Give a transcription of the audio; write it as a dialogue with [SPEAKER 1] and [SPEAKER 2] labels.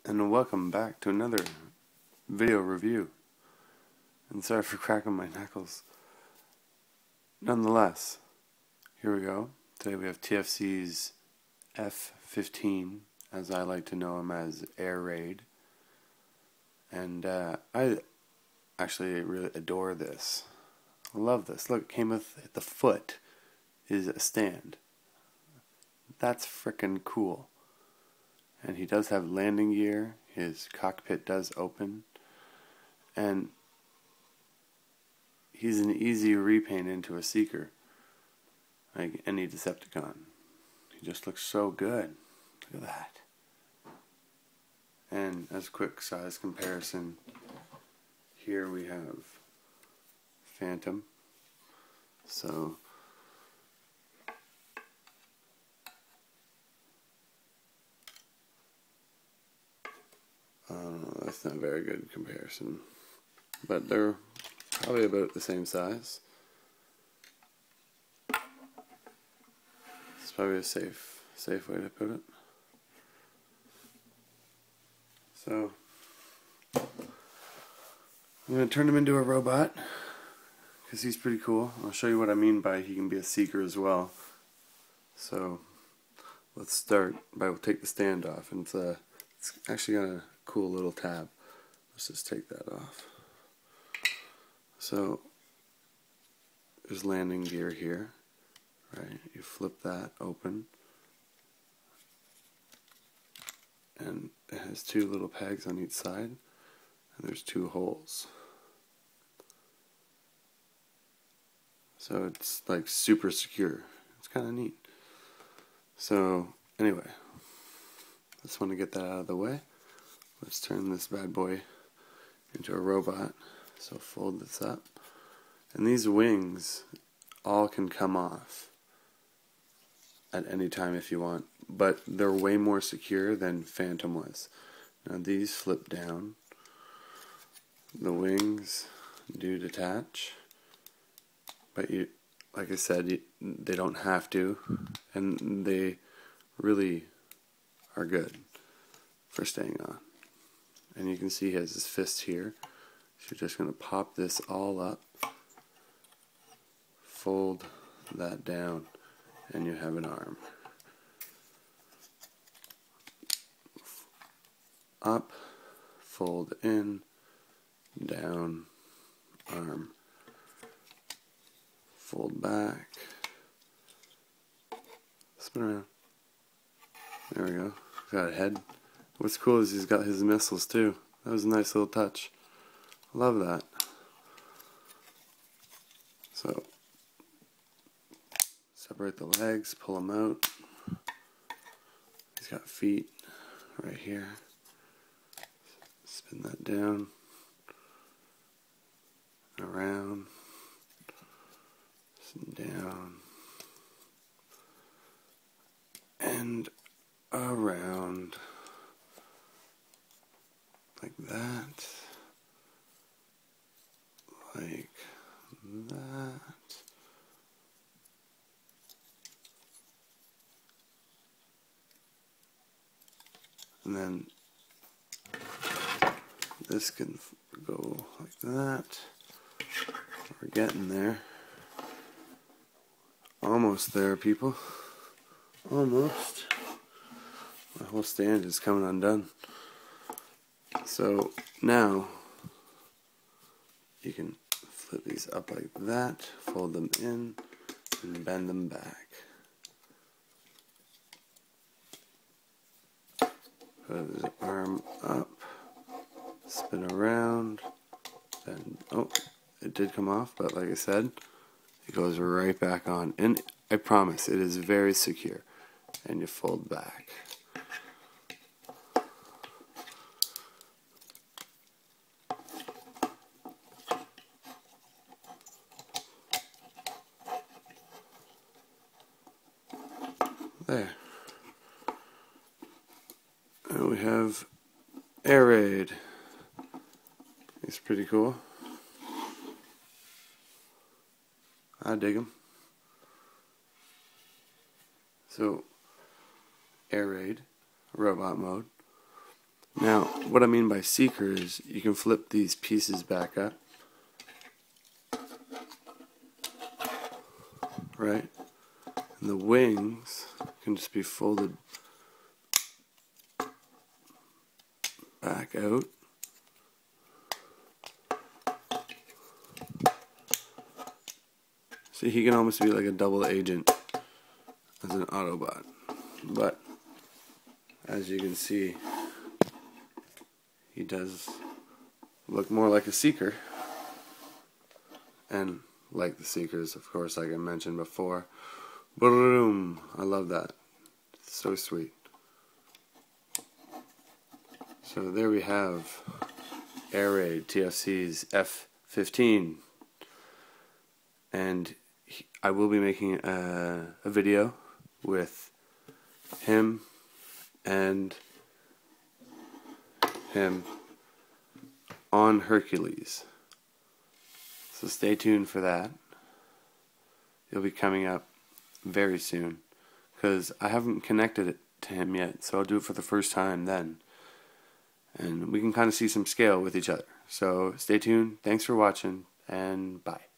[SPEAKER 1] and welcome back to another video review. And sorry for cracking my knuckles. Nonetheless, here we go. Today we have TFC's F-15, as I like to know him as Air Raid. And I actually really adore this. I love this. Look, it came with the foot is a stand. That's frickin' cool. And he does have landing gear. His cockpit does open. And he's an easy repaint into a Seeker, like any Decepticon. He just looks so good. Look at that. And as a quick size comparison, here we have Phantom. So that's not a very good comparison, but they're probably about the same size. It's probably a safe way to put it. So I'm going to turn him into a robot because he's pretty cool. I'll show you what I mean by he can be a Seeker as well. So let's start by, we'll take the stand off, and it's actually got a cool little tab. Let's just take that off. So there's landing gear here, right? You flip that open, and it has two little pegs on each side, and there's two holes. So it's like super secure. It's kind of neat. So anyway, just want to get that out of the way. Let's turn this bad boy into a robot. So fold this up. And these wings all can come off at any time if you want, but they're way more secure than Phantom was. Now these flip down. The wings do detach, but you, like I said, they don't have to, and they really are good for staying on. And you can see he has his fist here. So you're just going to pop this all up, fold that down, and you have an arm. Up, fold in, down, arm. Fold back, spin around. There we go. He's got a head. What's cool is he's got his missiles too. That was a nice little touch. Love that. So separate the legs, pull them out. He's got feet right here. Spin that down, around, down, and around, like that, like that, and then this can go like that. We're getting there. Almost there, people. Almost. My whole stand is coming undone. So now you can flip these up like that, fold them in, and bend them back. Put his arm up, spin around, then, oh, it did come off, but like I said, it goes right back on. And I promise, it is very secure. And you fold back. There. And we have Air Raid. He's pretty cool. I dig him. So, Air Raid, robot mode. Now, what I mean by seeker is you can flip these pieces back up, right? And the wings can just be folded back out. So he can almost be like a double agent as an Autobot. But as you can see, he does look more like a Seeker. And like the Seekers, of course, like I mentioned before. Boom! I love that. It's so sweet. So there we have Air Raid TFC's F-15. And I will be making a video with him and him on Hercules. So stay tuned for that. It'll be coming up very soon because I haven't connected it to him yet, so I'll do it for the first time then. And we can kind of see some scale with each other. So stay tuned. Thanks for watching, and bye.